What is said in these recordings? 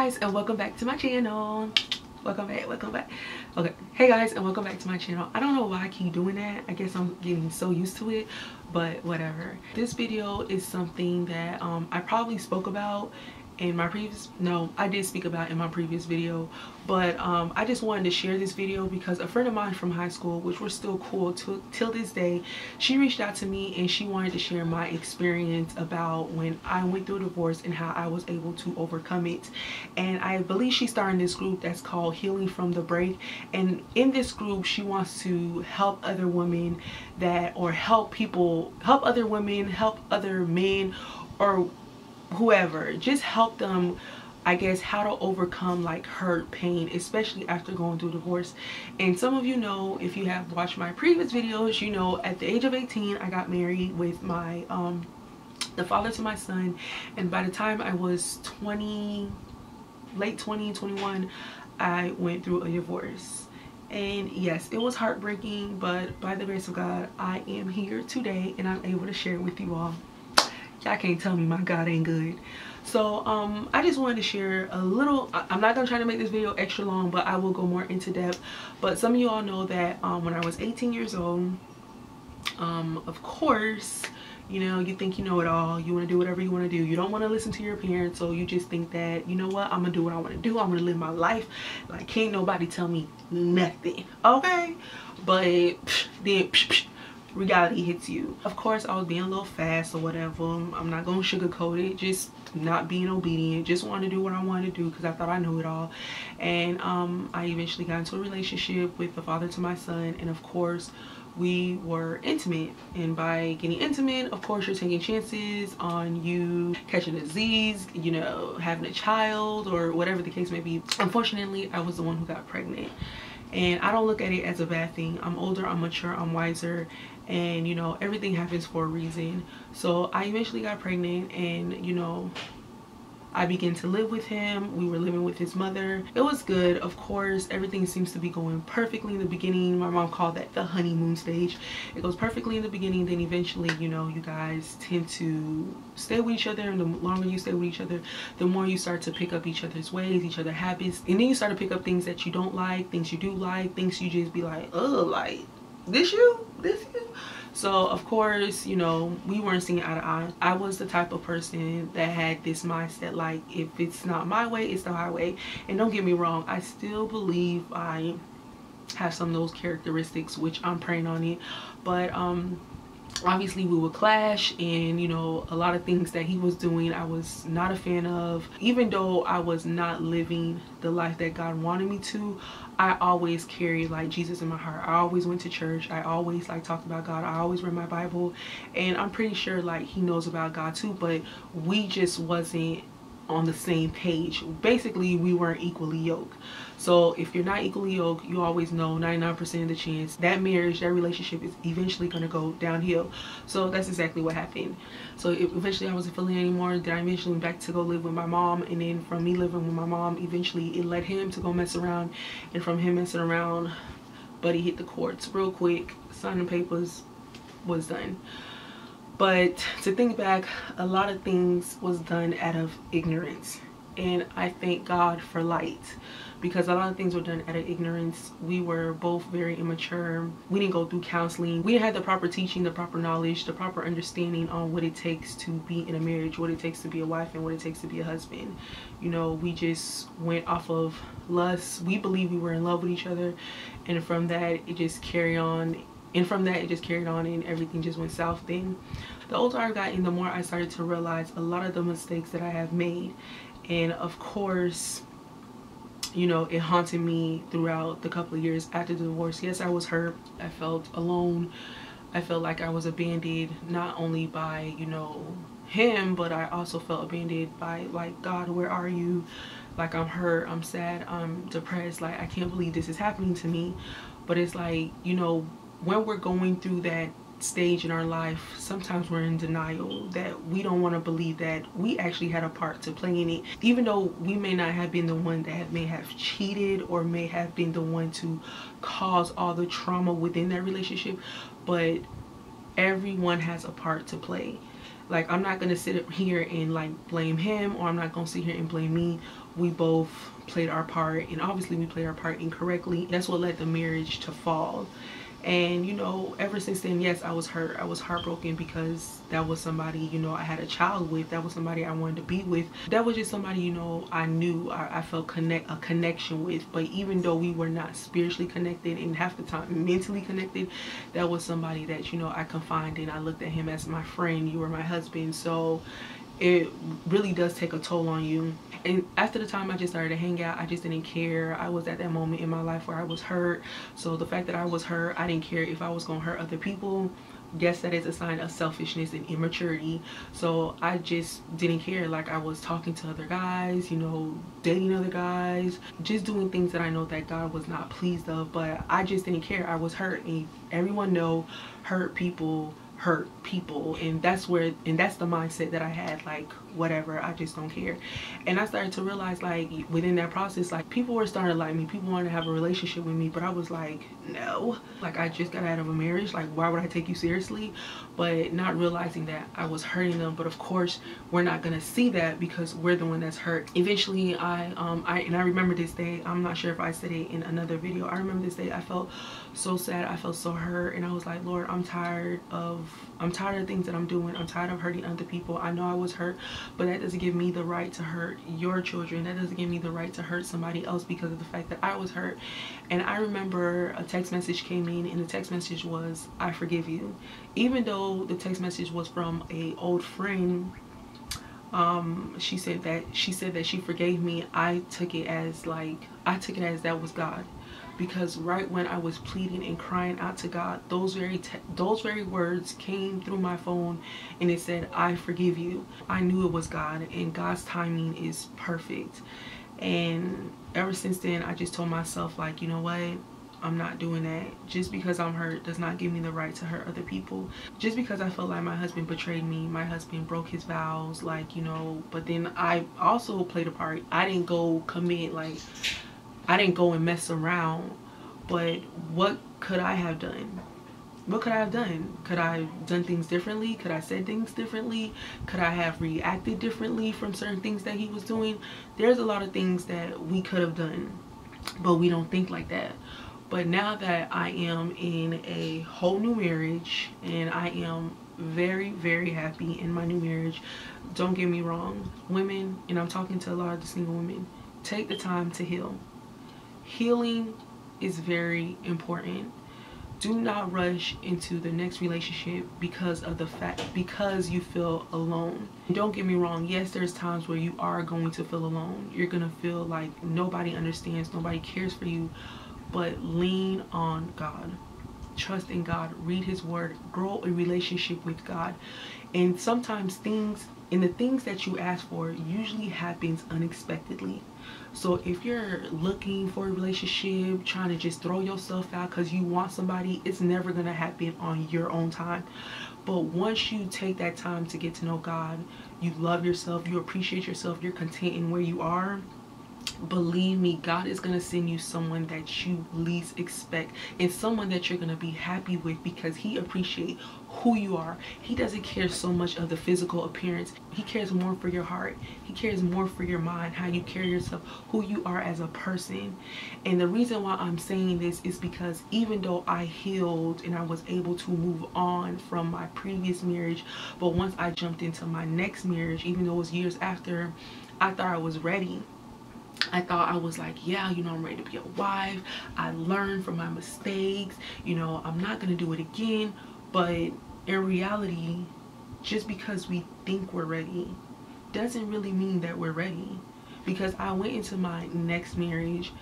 guys, and welcome back to my channel. Welcome back. Okay, hey guys, and welcome back to my channel. I don't know why I keep doing that. I guess I'm getting so used to it, but whatever. This video is something that I probably spoke about in my previous, no, I did speak about in my previous video, but I just wanted to share this video because a friend of mine from high school, which we're still cool till this day, she reached out to me and she wanted to share my experience about when I went through a divorce and how I was able to overcome it. And I believe she started this group that's called Healing from the Break, and in this group she wants to help other women help other women, help other men, or whoever, just help them, I guess, how to overcome like hurt, pain, especially after going through divorce. And some of you know, if you have watched my previous videos, you know at the age of 18 I got married with my the father to my son, and by the time I was 20, late 20, 21, I went through a divorce. And yes, it was heartbreaking, but by the grace of God I am here today and I'm able to share it with you all. Y'all can't tell me my God ain't good. So I just wanted to share a little. I'm not gonna try to make this video extra long, but I will go more into depth. But some of you all know that when I was 18 years old, of course, you know, you think you know it all, you want to do whatever you want to do, you don't want to listen to your parents, so you just think that, you know what, I'm gonna do what I want to do, I'm gonna live my life, like can't nobody tell me nothing, okay? But then reality hits you. Of course I was being a little fast or whatever, I'm not gonna sugarcoat it, just not being obedient, just wanted to do what I wanted to do because I thought I knew it all. And I eventually got into a relationship with the father to my son, and of course we were intimate. And by getting intimate, of course you're taking chances on you catching a disease, you know, having a child, or whatever the case may be. Unfortunately I was the one who got pregnant, and I don't look at it as a bad thing. I'm older, I'm mature, I'm wiser, and you know, everything happens for a reason. So I eventually got pregnant, and you know, I began to live with him. We were living with his mother. It was good. Of course, everything seems to be going perfectly in the beginning. My mom called that the honeymoon stage. It goes perfectly in the beginning, then eventually, you know, you guys tend to stay with each other, and the longer you stay with each other, the more you start to pick up each other's ways, each other's habits, and then you start to pick up things that you don't like, things you do like, things you just be like, oh, like this you. So of course, you know, we weren't seeing eye to eye. I was the type of person that had this mindset, like if it's not my way, it's the highway. And don't get me wrong, I still believe I have some of those characteristics, which I'm praying on it. But obviously we would clash, and you know, a lot of things that he was doing I was not a fan of. Even though I was not living the life that God wanted me to, I always carried like Jesus in my heart. I always went to church, I always like talked about God, I always read my Bible, and I'm pretty sure like he knows about God too, but we just wasn't on the same page. Basically we weren't equally yoked. So if you're not equally yoked, you always know 99% of the chance that marriage, that relationship is eventually going to go downhill. So that's exactly what happened. So eventually I wasn't feeling it anymore. Then I eventually went back to go live with my mom, and then from me living with my mom, eventually it led him to go mess around, and from him messing around, buddy hit the courts real quick, signing papers, was done. But to think back, a lot of things was done out of ignorance, and I thank God for light, because a lot of things were done out of ignorance. We were both very immature. We didn't go through counseling. We didn't have the proper teaching, the proper knowledge, the proper understanding on what it takes to be in a marriage, what it takes to be a wife, and what it takes to be a husband. You know, we just went off of lust. We believed we were in love with each other, and from that it just carried on. And everything just went south. Then the older I got, and the more I started to realize a lot of the mistakes that I have made. And of course, you know, it haunted me throughout the couple of years after the divorce. Yes, I was hurt. I felt alone. I felt like I was abandoned, not only by, you know, him, but I also felt abandoned by like, God, where are you? Like, I'm hurt, I'm sad, I'm depressed, like I can't believe this is happening to me. But it's like, you know, when we're going through that stage in our life, sometimes we're in denial, that we don't want to believe that we actually had a part to play in it, even though we may not have been the one that may have cheated or may have been the one to cause all the trauma within that relationship. But everyone has a part to play. Like, I'm not gonna sit here and like blame him, or I'm not gonna sit here and blame me. we both played our part, and obviously we played our part incorrectly. That's what led the marriage to fall. And you know, ever since then, yes, I was hurt. I was heartbroken because that was somebody, you know, I had a child with. That was somebody I wanted to be with. That was just somebody, you know, I knew I felt a connection with. But even though we were not spiritually connected and half the time mentally connected, that was somebody that, you know, I confided in. I looked at him as my friend. You were my husband. So it really does take a toll on you. And after the time I just started to hang out, I just didn't care. I was at that moment in my life where I was hurt. So the fact that I was hurt, I didn't care if I was gonna hurt other people. Yes, that is a sign of selfishness and immaturity. So I just didn't care. Like, I was talking to other guys, you know, dating other guys, just doing things that I know that God was not pleased of. But I just didn't care. I was hurt, and everyone know hurt people, and that's the mindset that I had. Like, whatever, I just don't care. And I started to realize, like, within that process, like, people were starting to like me, people wanted to have a relationship with me, but I was like, no. Like, I just got out of a marriage, like, why would I take you seriously? But not realizing that I was hurting them. But of course we're not gonna see that because we're the one that's hurt. Eventually I remember this day, I'm not sure if I said it in another video, I remember this day I felt so sad, I felt so hurt, and I was like, Lord, I'm tired of things that I'm doing. I'm tired of hurting other people. I know I was hurt, but that doesn't give me the right to hurt your children. That doesn't give me the right to hurt somebody else because of the fact that I was hurt. And I remember a text message came in, and the text message was, I forgive you. Even though the text message was from a old friend, she said that she forgave me. I took it as that was God. Because right when I was pleading and crying out to God, those very words came through my phone, and it said, I forgive you. I knew it was God, and God's timing is perfect. And ever since then, I just told myself, like, you know what, I'm not doing that. Just because I'm hurt does not give me the right to hurt other people. Just because I felt like my husband betrayed me, my husband broke his vows, like, you know, but then I also played a part. I didn't go commit, like, I didn't go and mess around. But what could I have done? What could I have done? Could I have done things differently? Could I said things differently? Could I have reacted differently from certain things that he was doing? There's a lot of things that we could have done, but we don't think like that. But now that I am in a whole new marriage, and I am very, very happy in my new marriage, don't get me wrong, women, and I'm talking to a lot of the single women, take the time to heal. Healing is very important. Do not rush into the next relationship because you feel alone. Don't get me wrong, yes, there's times where you are going to feel alone. You're gonna feel like nobody understands, nobody cares for you, but lean on God. Trust in God, read his word, grow a relationship with God. And sometimes the things that you ask for usually happens unexpectedly. So if you're looking for a relationship, trying to just throw yourself out because you want somebody, it's never going to happen on your own time. But once you take that time to get to know God, you love yourself, you appreciate yourself, you're content in where you are, believe me, God is going to send you someone that you least expect, and someone that you're going to be happy with because he appreciates who you are. He doesn't care so much of the physical appearance. He cares more for your heart. He cares more for your mind, how you carry yourself, who you are as a person. And the reason why I'm saying this is because even though I healed and I was able to move on from my previous marriage, but once I jumped into my next marriage, even though it was years after, I thought I was ready. I thought I was like, yeah, you know, I'm ready to be a wife. I learned from my mistakes. You know, I'm not going to do it again. But in reality, just because we think we're ready doesn't really mean that we're ready. Because I went into my next marriage,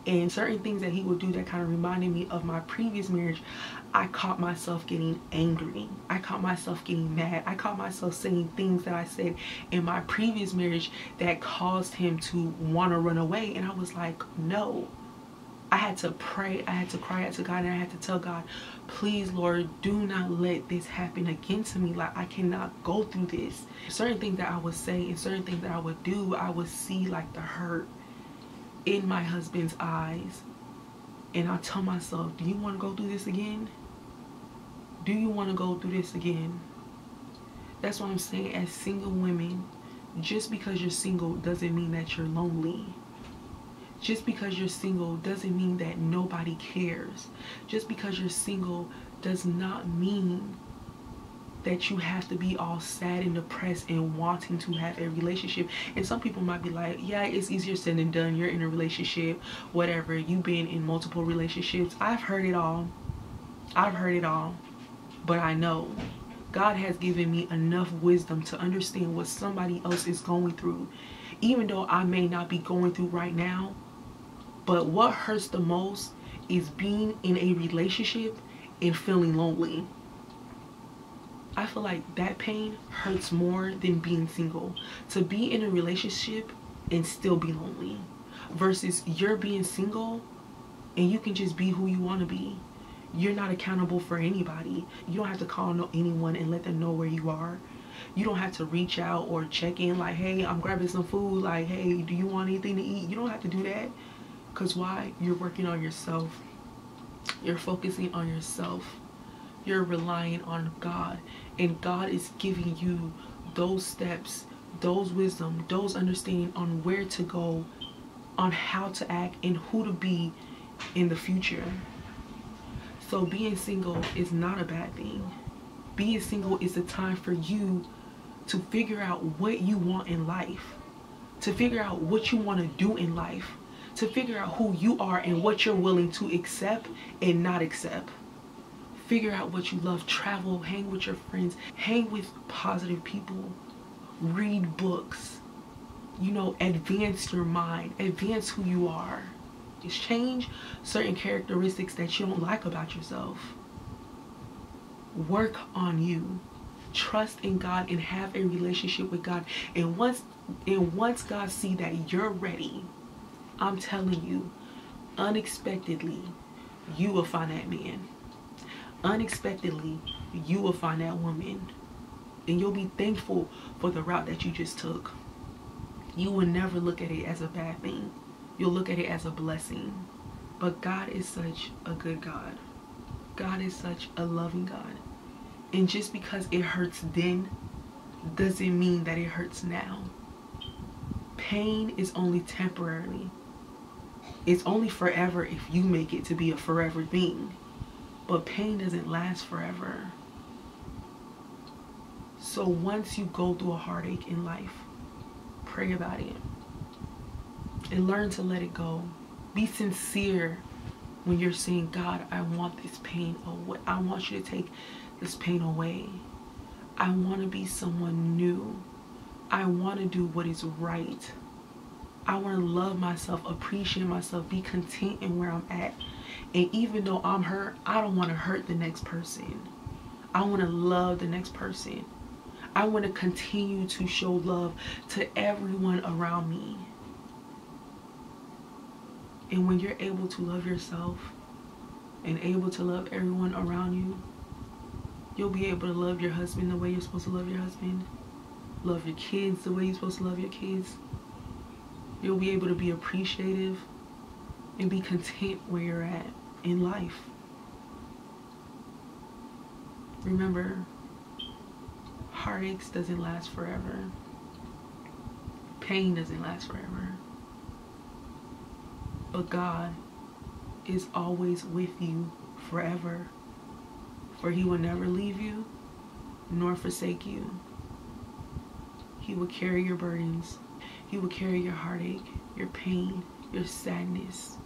and certain things that he would do that kind of reminded me of my previous marriage, I caught myself getting angry. I caught myself getting mad. I caught myself saying things that I said in my previous marriage that caused him to want to run away. And I was like, no. I had to pray. I had to cry out to God, and I had to tell God, please, Lord, do not let this happen again to me. Like, I cannot go through this. Certain things that I would say and certain things that I would do, I would see like the hurt in my husband's eyes, and I tell myself, do you want to go through this again? Do you want to go through this again? That's what I'm saying. As single women, Just because you're single doesn't mean that you're lonely. Just because you're single doesn't mean that nobody cares. Just because you're single does not mean that you have to be all sad and depressed and wanting to have a relationship. And some people might be like, yeah, it's easier said than done. You're in a relationship, whatever. You've been in multiple relationships. I've heard it all. I've heard it all. But I know God has given me enough wisdom to understand what somebody else is going through, even though I may not be going through right now. But what hurts the most is being in a relationship and feeling lonely. I feel like that pain hurts more than being single. To be in a relationship and still be lonely, versus you're being single and you can just be who you want to be. You're not accountable for anybody. You don't have to call anyone and let them know where you are. You don't have to reach out or check in like, hey, I'm grabbing some food. Like, hey, do you want anything to eat? You don't have to do that. Because why? You're working on yourself. You're focusing on yourself. You're relying on God. And God is giving you those steps, those wisdom, those understanding on where to go, on how to act, and who to be in the future. So being single is not a bad thing. Being single is a time for you to figure out what you want in life, to figure out what you want to do in life, to figure out who you are and what you're willing to accept and not accept. Figure out what you love, travel, hang with your friends, hang with positive people, read books, you know, advance your mind, advance who you are. Just change certain characteristics that you don't like about yourself. Work on you. Trust in God and have a relationship with God. And once God see that you're ready, I'm telling you, unexpectedly, you will find that man. Unexpectedly, you will find that woman. And you'll be thankful for the route that you just took. You will never look at it as a bad thing. You'll look at it as a blessing. But God is such a good God. God is such a loving God. And just because it hurts then doesn't mean that it hurts now. Pain is only temporarily. It's only forever if you make it to be a forever thing. But pain doesn't last forever. So once you go through a heartache in life, pray about it. And learn to let it go. Be sincere when you're saying, God, I want this pain away. I want you to take this pain away. I want to be someone new. I want to do what is right. I want to love myself, appreciate myself, be content in where I'm at. And even though I'm hurt, I don't want to hurt the next person. I want to love the next person. I want to continue to show love to everyone around me. And when you're able to love yourself and able to love everyone around you, you'll be able to love your husband the way you're supposed to love your husband. Love your kids the way you're supposed to love your kids. You'll be able to be appreciative and be content where you're at in life. Remember, heartaches doesn't last forever. Pain doesn't last forever. But God is always with you forever. For He will never leave you nor forsake you. He will carry your burdens. He will carry your heartache, your pain, your sadness.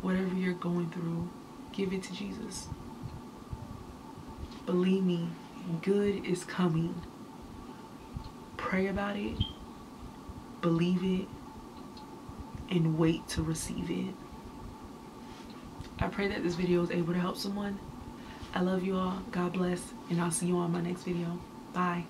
Whatever you're going through, give it to Jesus. Believe me, good is coming. Pray about it, believe it, and wait to receive it. I pray that this video is able to help someone. I love you all. God bless. And I'll see you on my next video. Bye.